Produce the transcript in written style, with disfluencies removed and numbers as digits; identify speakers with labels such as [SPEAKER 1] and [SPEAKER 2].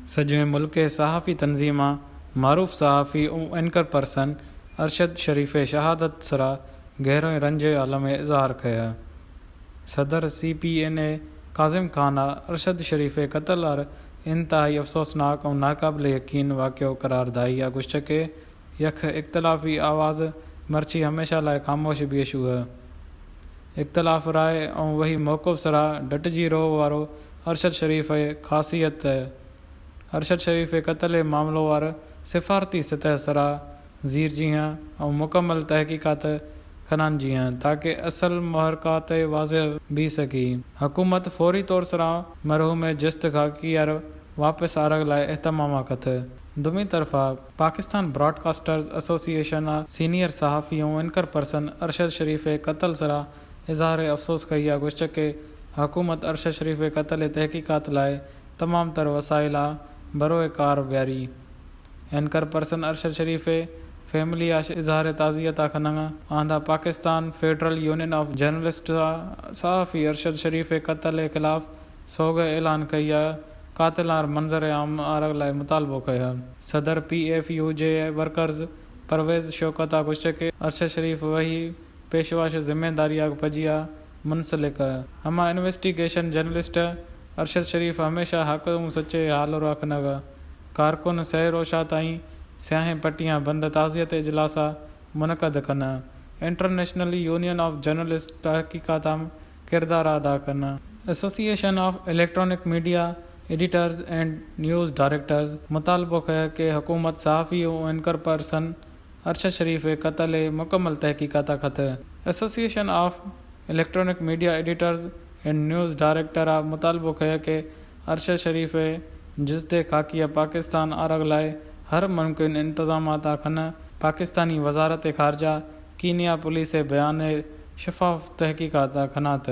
[SPEAKER 1] सॼे मुल्क सहाफ़ी तंज़ीमां मारूफ़ सहाफ़ी ऐं एंकर पर्सन अरशद शरीफ़ शहादत सरा गहरो रंज आलम इज़हार कया। सदर CPNA काज़िम ख़ान अरशद शरीफ़ क़त्ल आर इंतहाई अफ़सोसनाक और नाक़ाबिल यकीन वाक़ियो करार दाई या गुश्तके यख इख़्तिलाफ़ी आवाज़ मर्ची हमेशा लाइ ख़ामोश बीश हुआ। इख़्तिलाफ़ राय और वही मौक़िफ़ सरा डटिजी रहो वारो अरशद शरीफ़ ख़ासियत अरशद शरीफ़ क़त्ल मामलो वार सिफ़ारती सतह सरा ज़ीर जीअं और मुकम्मल तहक़ीक़ात खनन जीअं ताकि असल महरकात वाज़ह भी सकी। हुकूमत फ़ौरी तौर सरा मरहूम जस्त खाकी यार वापस आरग लाइ एहतमाम कथ। दुमी तरफ़ा पाकिस्तान ब्रॉडकास्टर्स एसोसिएशन सीनियर सहाफ़ी और एंकर पर्सन अरशद शरीफ़ क़त्ल सरा इज़हार अफ़सोस कई आहे गुश्तके हुकूमत अरशद शरीफ़ क़त्ल तहक़ीक़ात लाइ तमाम तर वसाइल बरोए कार वियारी। Anchor person Arshad Sharif family इज़हार ताज़ियत खनंग आंदा Pakistan Federal Union of Journalist सहाफ़ी अरशद शरीफ़ क़त्ल ख़िलाफ़ सोग ऐलान कई आहे कातिलार मंज़र आम आरग लाइ मुतालबो कया। सदर PFU जे वर्कर्स परवेज़ शौकत गुश्तके अरशद शरीफ़ वही पेशवाश ज़िम्मेदारी पजिया मुंसलिक हमा इन्वेस्टिगेशन जर्नलिस्ट अरशद शरीफ़ हमेशा हक़ सच्चे हाल रखनग कारकुन सहरोशा ताईं स्याहें पट्टियां बंद ताज़ियत इजलासा मुनक़द कन इंटरनेशनल यूनियन ऑफ जर्नलिस्ट तहक़ीक़ात किरदार अदा कन। Association of Electronic Media Editors and News Directors मुतालबो कया कि हुकूमत सहाफ़ी और एंकर पर्सन अरशद शरीफ़ क़त्ल मुकम्मल तहक़ीक़ात खत। Association of Electronic Media Editors and News Director मुतालबो कया कि अरशद शरीफ़ जिसदे खाकी पाकिस्तान आरग लाइ हर मुमकिन इंतजामात खन। पाकिस्तानी वज़ारत ख़ारजा कीनिया पुलिस बयान शफ़ाफ़ तहक़ीक़ात खनात।